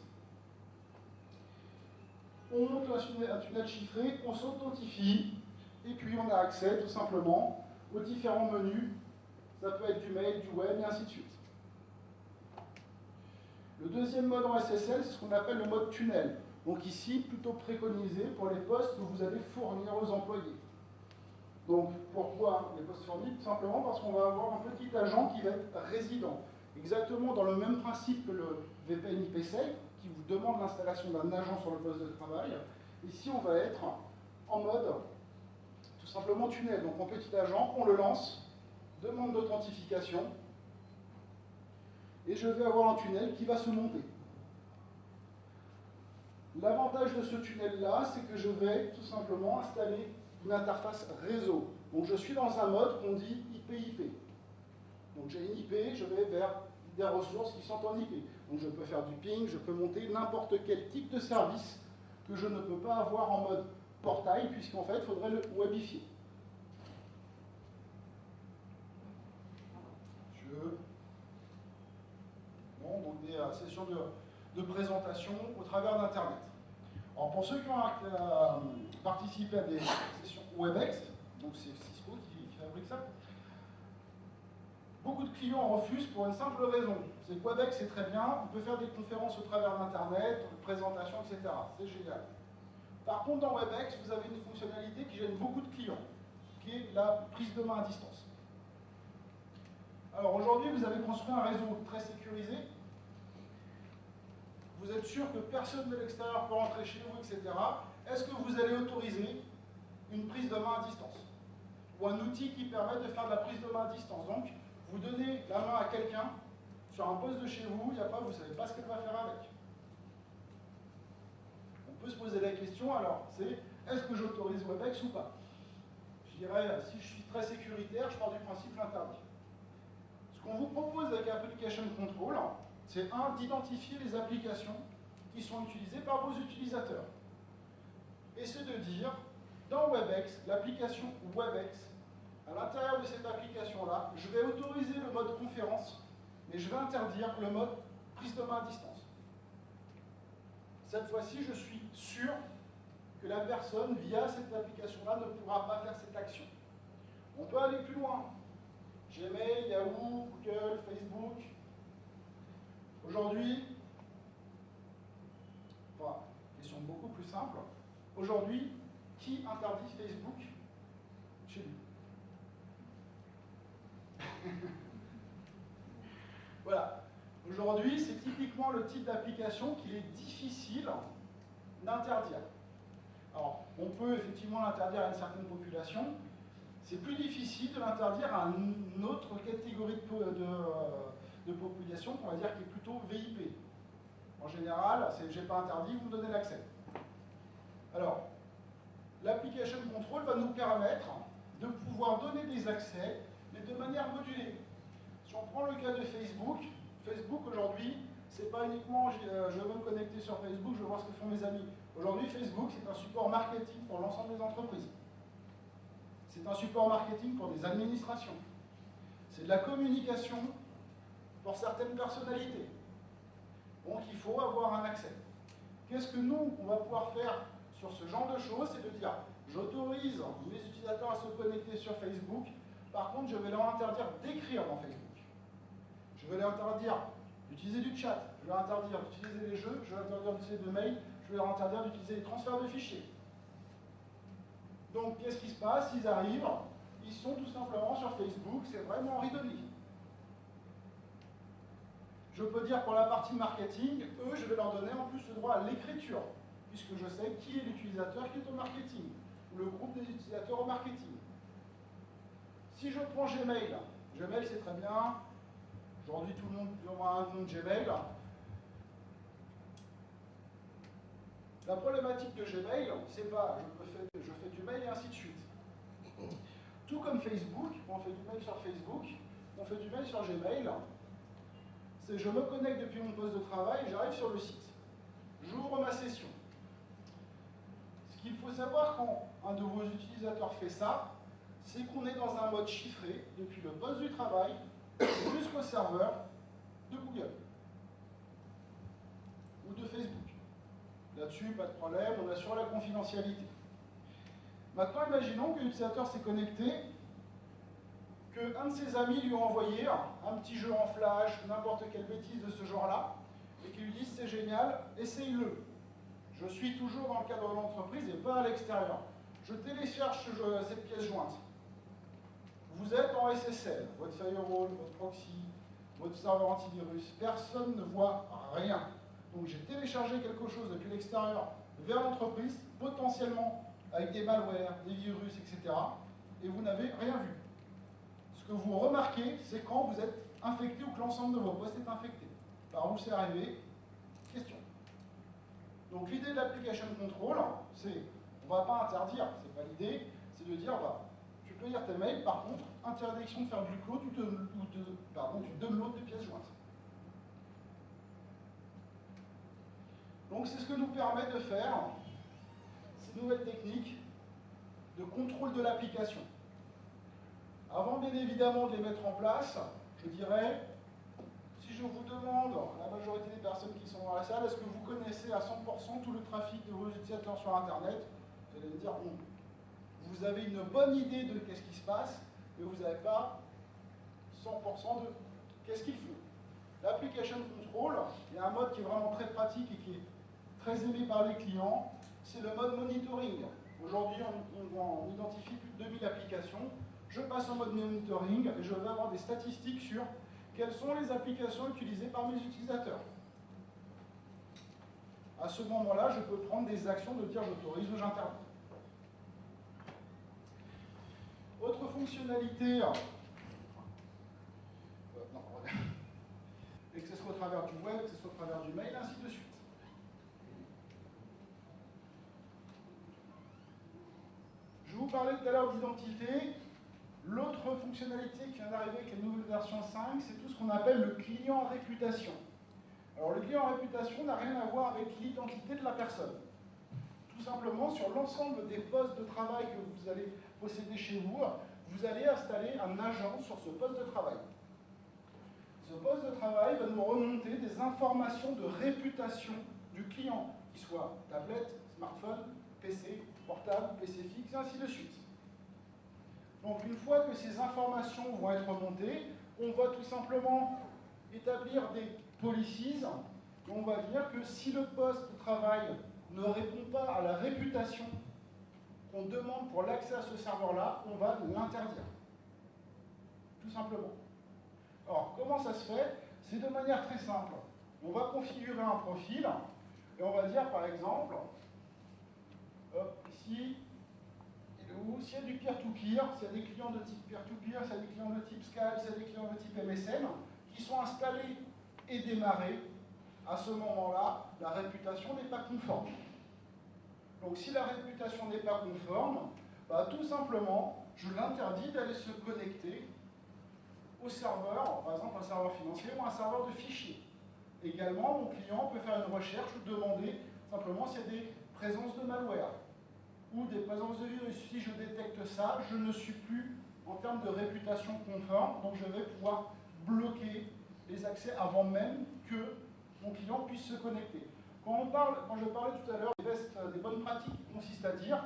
On monte un tunnel chiffré, on s'authentifie, et puis on a accès tout simplement aux différents menus. Ça peut être du mail, du web, et ainsi de suite. Le deuxième mode en SSL, c'est ce qu'on appelle le mode tunnel. Donc ici, plutôt préconisé pour les postes que vous allez fournir aux employés. Donc pourquoi les postes fournis? Tout simplement parce qu'on va avoir un petit agent qui va être résident. Exactement dans le même principe que le VPN IPsec, qui vous demande l'installation d'un agent sur le poste de travail. Ici, on va être en mode tout simplement tunnel. Donc en petit agent, on le lance, demande d'authentification, et je vais avoir un tunnel qui va se monter. L'avantage de ce tunnel-là, c'est que je vais tout simplement installer une interface réseau. Donc je suis dans un mode qu'on dit IP-IP. Donc j'ai une IP, je vais vers des ressources qui sont en IP. Donc je peux faire du ping, je peux monter n'importe quel type de service que je ne peux pas avoir en mode portail, puisqu'en fait, il faudrait le webifier. Bon, donc des sessions de présentation au travers d'Internet. Alors pour ceux qui ont participé à des sessions WebEx, donc c'est Cisco qui fabrique ça, beaucoup de clients refusent pour une simple raison. C'est que WebEx c'est très bien, on peut faire des conférences au travers d'Internet, des présentations, etc. C'est génial. Par contre, dans WebEx, vous avez une fonctionnalité qui gêne beaucoup de clients, qui est la prise de main à distance. Alors aujourd'hui, vous avez construit un réseau très sécurisé. Vous êtes sûr que personne de l'extérieur peut rentrer chez vous, etc. est-ce que vous allez autoriser une prise de main à distance? Ou un outil qui permet de faire de la prise de main à distance. Donc, vous donnez la main à quelqu'un sur un poste de chez vous, il n'y a pas, vous ne savez pas ce qu'elle va faire avec. On peut se poser la question, alors, c'est est-ce que j'autorise Webex ou pas? Je dirais, si je suis très sécuritaire, je pars du principe l'interdit. Ce qu'on vous propose avec Application Control, c'est d'identifier les applications qui sont utilisées par vos utilisateurs. Et c'est de dire, dans Webex, l'application Webex, à l'intérieur de cette application-là, je vais autoriser le mode conférence, mais je vais interdire le mode prise de main à distance. Cette fois-ci, je suis sûr que la personne, via cette application-là, ne pourra pas faire cette action. On peut aller plus loin. Gmail, Yahoo, Google, Facebook. Aujourd'hui, enfin, question beaucoup plus simple. Aujourd'hui, qui interdit Facebook chez lui? Voilà. Aujourd'hui, c'est typiquement le type d'application qu'il est difficile d'interdire. Alors, on peut effectivement l'interdire à une certaine population. C'est plus difficile de l'interdire à une autre catégorie de population, qu'on va dire qui est plutôt VIP. En général, j'ai pas interdit, vous me donnez l'accès. Alors, l'application control va nous permettre de pouvoir donner des accès, mais de manière modulée. Si on prend le cas de Facebook, Facebook aujourd'hui, c'est pas uniquement je veux me connecter sur Facebook, je veux voir ce que font mes amis. Aujourd'hui, Facebook, c'est un support marketing pour l'ensemble des entreprises. C'est un support marketing pour des administrations. C'est de la communication pour certaines personnalités. Donc, il faut avoir un accès. Qu'est-ce que nous, on va pouvoir faire sur ce genre de choses? C'est de dire, j'autorise mes utilisateurs à se connecter sur Facebook. Par contre, je vais leur interdire d'écrire dans Facebook. Je vais leur interdire d'utiliser du chat. Je vais leur interdire d'utiliser les jeux. Je vais leur interdire d'utiliser des mails. Je vais leur interdire d'utiliser les transferts de fichiers. Donc, qu'est-ce qui se passe? Ils arrivent, ils sont tout simplement sur Facebook. C'est vraiment read-only. Je peux dire pour la partie marketing, eux, je vais leur donner en plus le droit à l'écriture, puisque je sais qui est l'utilisateur qui est au marketing, ou le groupe des utilisateurs au marketing. Si je prends Gmail, Gmail c'est très bien, aujourd'hui tout le monde a un compte Gmail. La problématique de Gmail, c'est pas je fais du mail et ainsi de suite. Tout comme Facebook, on fait du mail sur Facebook, on fait du mail sur Gmail. C'est je me connecte depuis mon poste de travail, j'arrive sur le site. J'ouvre ma session. Ce qu'il faut savoir quand un de vos utilisateurs fait ça, c'est qu'on est dans un mode chiffré depuis le poste du travail jusqu'au serveur de Google ou de Facebook. Là-dessus, pas de problème, on assure la confidentialité. Maintenant, imaginons que l'utilisateur s'est connecté, qu'un de ses amis lui a envoyé un petit jeu en flash, n'importe quelle bêtise de ce genre-là, et qu'il lui dise c'est génial, essaye-le. Je suis toujours dans le cadre de l'entreprise et pas à l'extérieur. Je télécharge cette pièce jointe. Vous êtes en SSL, votre firewall, votre proxy, votre serveur antivirus, personne ne voit rien. Donc j'ai téléchargé quelque chose depuis l'extérieur vers l'entreprise, potentiellement avec des malwares, des virus, etc. Et vous n'avez rien vu. Ce que vous remarquez, c'est quand vous êtes infecté ou que l'ensemble de vos postes est infecté. Par où c'est arrivé? Question. Donc l'idée de l'application control, c'est, on ne va pas interdire, c'est pas l'idée, c'est de dire, bah, tu peux lire tes mails, par contre, interdiction de faire du upload ou du download de pièces jointes. Donc c'est ce que nous permet de faire ces nouvelles techniques de contrôle de l'application. Avant bien évidemment de les mettre en place, je dirais, si je vous demande, la majorité des personnes qui sont dans la salle, est-ce que vous connaissez à 100% tout le trafic de vos utilisateurs sur Internet? Vous allez me dire, bon, vous avez une bonne idée de qu'est-ce qui se passe, mais vous n'avez pas 100% de qu'est-ce qu'ils font. L'application control, il y a un mode qui est vraiment très pratique et qui est très aimé par les clients, c'est le mode monitoring. Aujourd'hui, on identifie plus de 2000 applications. Je passe en mode monitoring et je vais avoir des statistiques sur quelles sont les applications utilisées par mes utilisateurs. À ce moment-là, je peux prendre des actions de dire j'autorise ou j'interdis. Autre fonctionnalité, et que ce soit au travers du web, que ce soit au travers du mail, ainsi de suite. Je vous parlais tout à l'heure d'identité. L'autre fonctionnalité qui vient d'arriver avec la nouvelle version 5, c'est tout ce qu'on appelle le client réputation. Alors le client réputation n'a rien à voir avec l'identité de la personne. Tout simplement, sur l'ensemble des postes de travail que vous allez posséder chez vous, vous allez installer un agent sur ce poste de travail. Ce poste de travail va nous remonter des informations de réputation du client, qu'il soit tablette, smartphone, PC, portable, PC fixe, et ainsi de suite. Donc une fois que ces informations vont être remontées, on va tout simplement établir des policies, et on va dire que si le poste de travail ne répond pas à la réputation qu'on demande pour l'accès à ce serveur-là, on va l'interdire. Tout simplement. Alors, comment ça se fait? C'est de manière très simple. On va configurer un profil, et on va dire par exemple, hop, ici, s'il y a du peer-to-peer, s'il y a des clients de type peer-to-peer, s'il y a des clients de type Skype, s'il y a des clients de type MSN, qui sont installés et démarrés, à ce moment-là, la réputation n'est pas conforme. Donc si la réputation n'est pas conforme, bah, tout simplement, je l'interdis d'aller se connecter au serveur, par exemple un serveur financier ou un serveur de fichiers. Également, mon client peut faire une recherche ou demander simplement s'il y a des présences de malware ou des présences de virus. Si je détecte ça, je ne suis plus en termes de réputation conforme, donc je vais pouvoir bloquer les accès avant même que mon client puisse se connecter. Quand je parlais tout à l'heure des bonnes pratiques, qui consistent à dire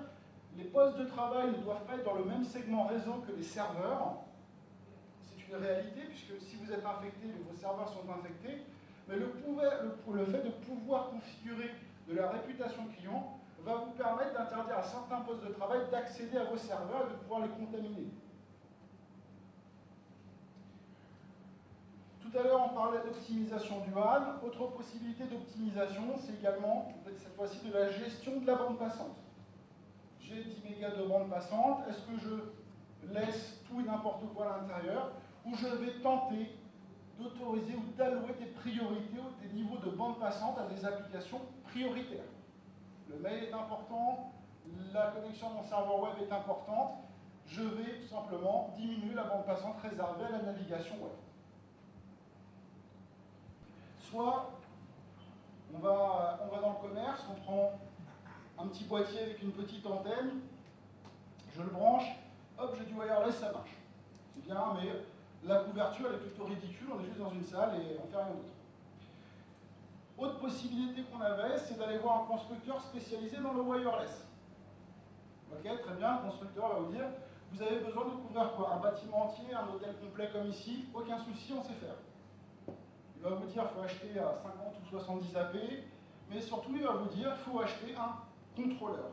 les postes de travail ne doivent pas être dans le même segment réseau que les serveurs. C'est une réalité, puisque si vous êtes infecté, vos serveurs sont infectés, mais le fait de pouvoir configurer de la réputation client va vous permettre d'interdire à certains postes de travail d'accéder à vos serveurs et de pouvoir les contaminer. Tout à l'heure, on parlait d'optimisation duale. Autre possibilité d'optimisation, c'est également, cette fois-ci, de la gestion de la bande passante. J'ai 10 mégas de bande passante. Est-ce que je laisse tout et n'importe quoi à l'intérieur, ou je vais tenter d'autoriser ou d'allouer des priorités ou des niveaux de bande passante à des applications prioritaires? Le mail est important, la connexion à mon serveur web est importante. Je vais tout simplement diminuer la bande passante réservée à la navigation web. Soit on va dans le commerce, on prend un petit boîtier avec une petite antenne, je le branche, hop, j'ai du wireless, ça marche. C'est bien, mais la couverture elle est plutôt ridicule, on est juste dans une salle et on ne fait rien d'autre. Autre possibilité qu'on avait, c'est d'aller voir un constructeur spécialisé dans le wireless. Ok, très bien, le constructeur va vous dire, vous avez besoin de couvrir quoi? Un bâtiment entier, un hôtel complet comme ici, aucun souci, on sait faire. Il va vous dire qu'il faut acheter à 50 ou 70 AP, mais surtout il va vous dire qu'il faut acheter un contrôleur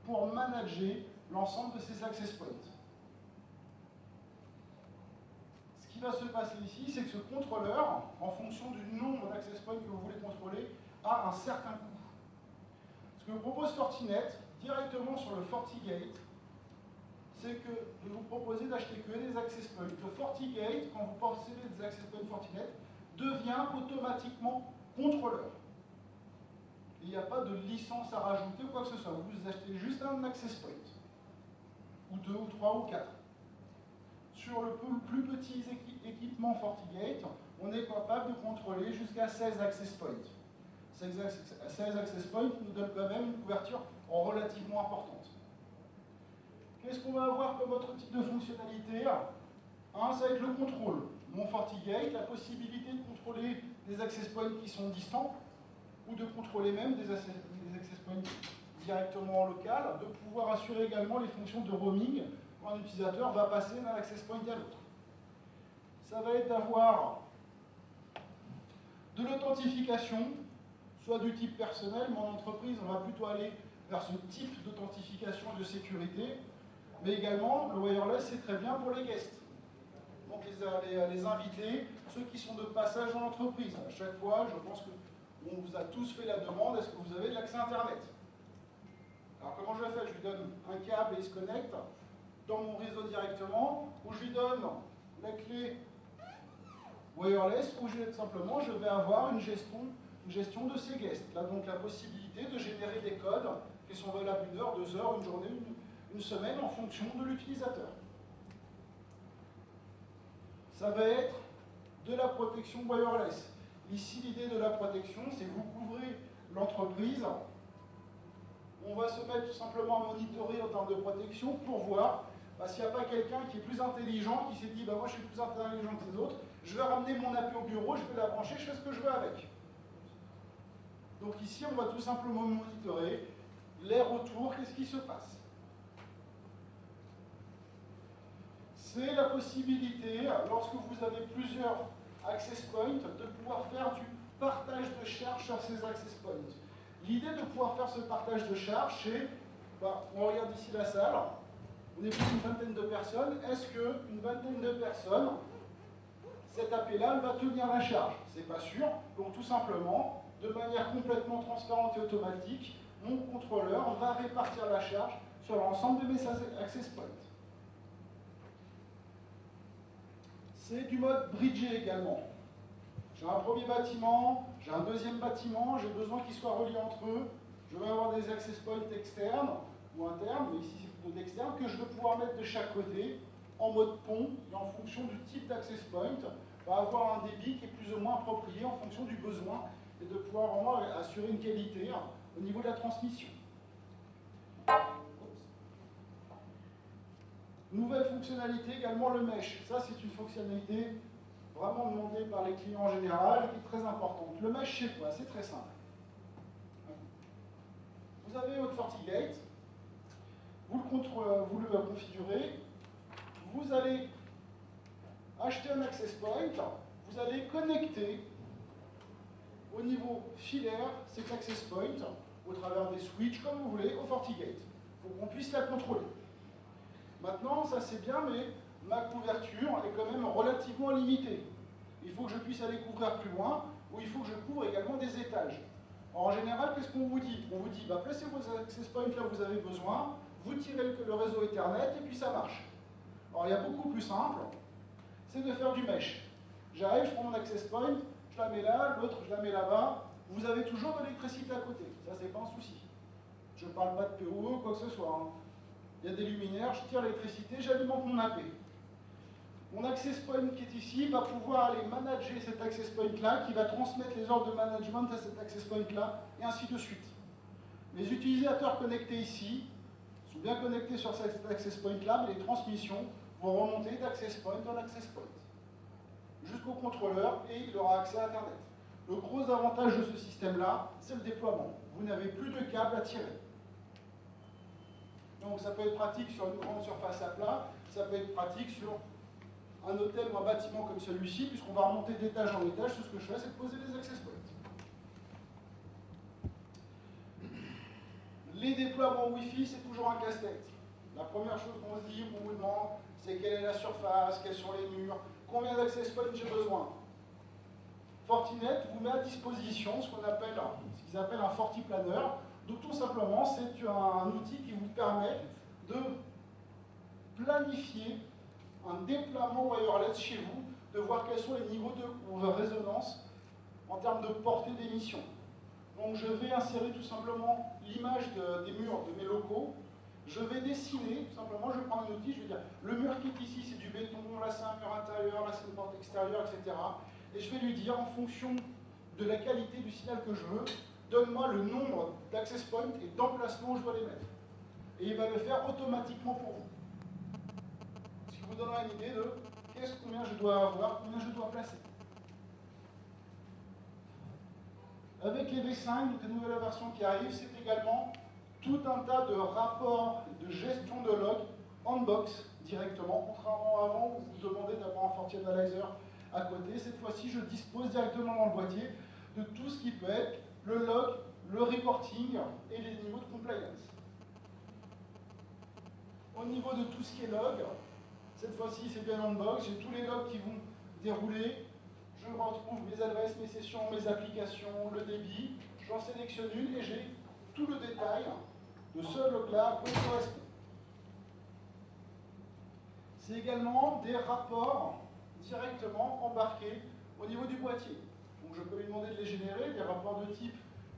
pour manager l'ensemble de ces access points. Ce qui va se passer ici, c'est que ce contrôleur, en fonction du nombre d'access points que vous voulez contrôler, a un certain coût. Ce que propose Fortinet, directement sur le FortiGate, c'est que de vous proposer d'acheter que des access points. Le FortiGate, quand vous possédez des access points Fortinet, devient automatiquement contrôleur. Il n'y a pas de licence à rajouter ou quoi que ce soit. Vous achetez juste un access point, ou 2, ou 3, ou 4. Sur le plus petit équipement FortiGate, on est capable de contrôler jusqu'à 16 access points. 16 access points nous donnent quand même une couverture relativement importante. Qu'est-ce qu'on va avoir comme autre type de fonctionnalité? Un, ça va être le contrôle. Mon FortiGate, la possibilité de contrôler des access points qui sont distants, ou de contrôler même des access points directement en local, de pouvoir assurer également les fonctions de roaming quand un utilisateur va passer d'un access point à l'autre. Ça va être d'avoir de l'authentification, soit du type personnel, mais en entreprise, on va plutôt aller vers ce type d'authentification et de sécurité, mais également, le wireless, c'est très bien pour les guests. Donc les invités, ceux qui sont de passage dans l'entreprise. À chaque fois, je pense que On vous a tous fait la demande, est-ce que vous avez de l'accès Internet? Alors comment je le fais? Je lui donne un câble et il se connecte dans mon réseau directement, ou je lui donne la clé wireless, ou simplement je vais avoir une gestion de ces guests. Là donc la possibilité de générer des codes qui sont valables 1 heure, 2 heures, une journée, une semaine en fonction de l'utilisateur. Ça va être de la protection wireless. Ici, l'idée de la protection, c'est que vous couvrez l'entreprise. On va se mettre tout simplement à monitorer en termes de protection pour voir s'il n'y a pas quelqu'un qui est plus intelligent, qui s'est dit moi je suis plus intelligent que les autres, je vais ramener mon appli au bureau, je vais la brancher, je fais ce que je veux avec. Donc ici, on va tout simplement monitorer l'air autour, qu'est-ce qui se passe. C'est la possibilité, lorsque vous avez plusieurs access points, de pouvoir faire du partage de charge sur ces access points. L'idée de pouvoir faire ce partage de charge, c'est, on regarde ici la salle, on est plus d'une vingtaine de personnes, est-ce qu'une vingtaine de personnes, cette AP-là, va tenir la charge? C'est pas sûr, donc tout simplement, de manière complètement transparente et automatique, mon contrôleur va répartir la charge sur l'ensemble de mes access points. C'est du mode bridgé également. J'ai un premier bâtiment, j'ai un deuxième bâtiment, j'ai besoin qu'ils soient reliés entre eux. Je vais avoir des access points externes ou internes, mais ici c'est plutôt d'externes, que je vais pouvoir mettre de chaque côté en mode pont, et en fonction du type d'access point, va avoir un débit qui est plus ou moins approprié en fonction du besoin, et de pouvoir vraiment assurer une qualité au niveau de la transmission. Nouvelle fonctionnalité également, le mesh. Ça, c'est une fonctionnalité vraiment demandée par les clients en général, qui est très importante. Le mesh, c'est quoi? C'est très simple. Vous avez votre FortiGate, vous le configurez, vous allez acheter un access point, vous allez connecter au niveau filaire cet access point, au travers des switches, comme vous voulez, au FortiGate, pour qu'on puisse la contrôler. Maintenant, ça c'est bien, mais ma couverture est quand même relativement limitée. Il faut que je puisse aller couvrir plus loin, ou il faut que je couvre également des étages. Alors, en général, qu'est-ce qu'on vous dit? On vous dit, placez vos access points là où vous avez besoin, vous tirez le réseau Ethernet, et puis ça marche. Alors, il y a beaucoup plus simple, c'est de faire du mesh. J'arrive, je prends mon access point, je la mets là, l'autre, je la mets là-bas, vous avez toujours de l'électricité à côté. Ça, c'est pas un souci. Je ne parle pas de POE, quoi que ce soit. Hein. Il y a des luminaires, je tire l'électricité, j'alimente mon AP. Mon access point qui est ici va pouvoir aller manager cet access point là, qui va transmettre les ordres de management à cet access point là, et ainsi de suite. Les utilisateurs connectés ici sont bien connectés sur cet access point là, mais les transmissions vont remonter d'access point en access point, jusqu'au contrôleur, et il aura accès à Internet. Le gros avantage de ce système-là, c'est le déploiement. Vous n'avez plus de câbles à tirer. Donc ça peut être pratique sur une grande surface à plat, ça peut être pratique sur un hôtel ou un bâtiment comme celui-ci, puisqu'on va remonter d'étage en étage. Tout ce que je fais, c'est de poser des access points. Les déploiements Wi-Fi, c'est toujours un casse-tête. La première chose qu'on se dit, qu'on vous demande, c'est quelle est la surface, quels sont les murs, combien d'access points j'ai besoin. Fortinet vous met à disposition ce qu'ils appellent un FortiPlanner. Donc tout simplement, c'est un outil qui vous permet de planifier un déploiement wireless chez vous, de voir quels sont les niveaux de résonance en termes de portée d'émission. Donc je vais insérer tout simplement l'image des murs de mes locaux. Je vais dessiner, tout simplement, je vais prendre un outil, je vais dire, le mur qui est ici, c'est du béton, là c'est un mur intérieur, là c'est une porte extérieure, etc. Et je vais lui dire, en fonction de la qualité du signal que je veux, donne-moi le nombre d'access points et d'emplacements où je dois les mettre. Et il va le faire automatiquement pour vous. Ce qui vous donnera une idée de combien je dois avoir, combien je dois placer. Avec les V5, donc les nouvelles versions qui arrivent, c'est également tout un tas de rapports de gestion de log en box directement, contrairement à avant où vous demandez d'avoir un FortiAnalyzer à côté. Cette fois-ci, je dispose directement dans le boîtier de tout ce qui peut être le log, le reporting et les niveaux de compliance. Au niveau de tout ce qui est log, cette fois-ci c'est bien en box, j'ai tous les logs qui vont dérouler. je retrouve mes adresses, mes sessions, mes applications, le débit, j'en sélectionne une et j'ai tout le détail de ce bloc-là à quoi il correspond. C'est également des rapports directement embarqués au niveau du boîtier. Donc je peux lui demander de les générer, des rapports de type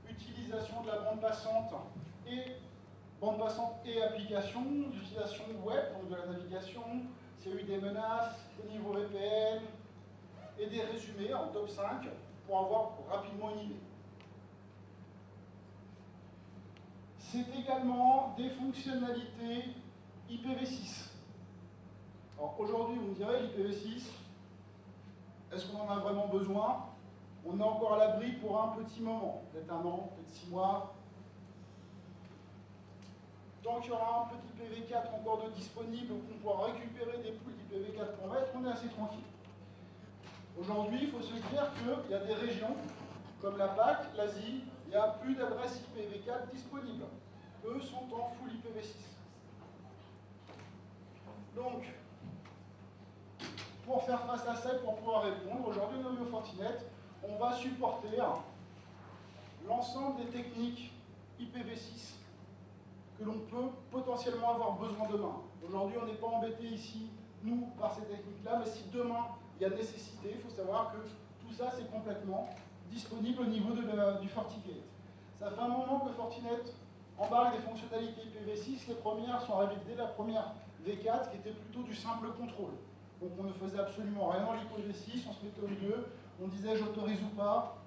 utilisation de la bande passante et application, l'utilisation web, donc de la navigation, s'il y a eu des menaces au niveau VPN, et des résumés en top 5 pour avoir rapidement une idée. C'est également des fonctionnalités IPv6. Alors aujourd'hui, vous me direz, l'IPv6, est-ce qu'on en a vraiment besoin? On est encore à l'abri pour un petit moment, peut-être un an, peut-être 6 mois. Tant qu'il y aura un petit IPv4 encore de disponible, qu'on pourra récupérer des poules d'IPv4 pour mettre, on est assez tranquille. Aujourd'hui, il faut se dire qu'il y a des régions, comme la PAC, l'Asie, il n'y a plus d'adresses IPv4 disponibles. Eux sont en full IPv6. Donc, pour faire face à ça et pour pouvoir répondre, aujourd'hui, au Fortinet, on va supporter l'ensemble des techniques IPv6 que l'on peut potentiellement avoir besoin demain. Aujourd'hui, on n'est pas embêté ici, nous, par ces techniques-là, mais si demain, il y a nécessité, il faut savoir que tout ça, c'est complètement disponible au niveau du FortiGate. Ça fait un moment que Fortinet embarque des fonctionnalités IPv6. Les premières sont arrivées dès la première V4, qui était plutôt du simple contrôle. Donc on ne faisait absolument rien dans l'IPv6, on se mettait au milieu, on disait j'autorise ou pas.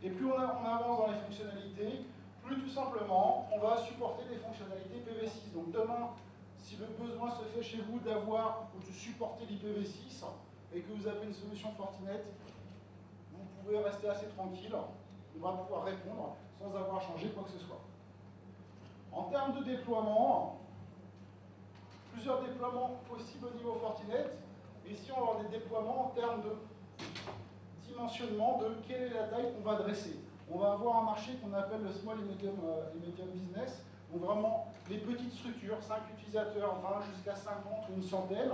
Et plus on avance dans les fonctionnalités, plus tout simplement, on va supporter des fonctionnalités IPv6. Donc demain, si le besoin se fait chez vous d'avoir ou de supporter l'IPv6 et que vous avez une solution Fortinet, vous pouvez rester assez tranquille. On va pouvoir répondre sans avoir changé quoi que ce soit. En termes de déploiement, plusieurs déploiements possibles au niveau Fortinet. Et ici, on va avoir des déploiements en termes de dimensionnement de quelle est la taille qu'on va adresser. On va avoir un marché qu'on appelle le small et medium business. Donc vraiment les petites structures, 5 utilisateurs, 20 jusqu'à 50 ou une centaine,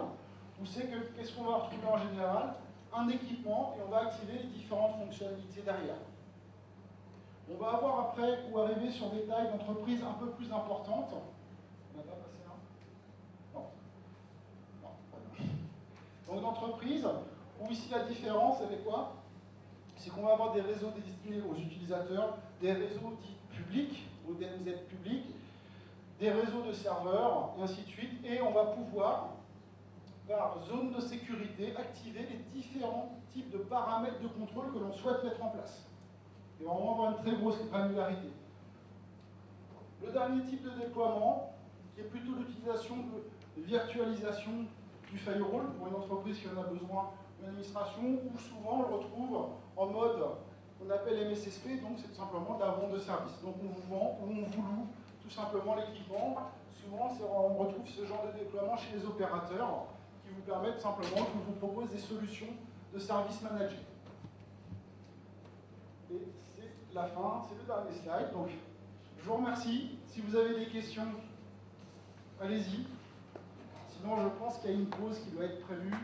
où c'est que qu'est-ce qu'on va retrouver en général? Un équipement et on va activer les différentes fonctionnalités derrière. On va avoir après ou arriver sur des tailles d'entreprises un peu plus importantes. On n'a pas passé là? Non. Non, pas bien. Donc d'entreprises où ici la différence elle est quoi? C'est qu'on va avoir des réseaux destinés aux utilisateurs, des réseaux dits publics, ou DMZ publics, des réseaux de serveurs, et ainsi de suite, et on va pouvoir, par zone de sécurité, activer les différents types de paramètres de contrôle que l'on souhaite mettre en place. Et on va avoir une très grosse granularité. Le dernier type de déploiement, qui est plutôt l'utilisation de virtualisation du firewall pour une entreprise qui en a besoin, une administration, où souvent on le retrouve en mode qu'on appelle MSSP, donc c'est tout simplement de la vente de services. Donc on vous vend ou on vous loue tout simplement l'équipement. Souvent on retrouve ce genre de déploiement chez les opérateurs qui vous permettent simplement, qui vous proposent des solutions de service managés. Et c'est la fin, c'est le dernier slide. Donc je vous remercie. Si vous avez des questions, allez-y. Sinon je pense qu'il y a une pause qui doit être prévue.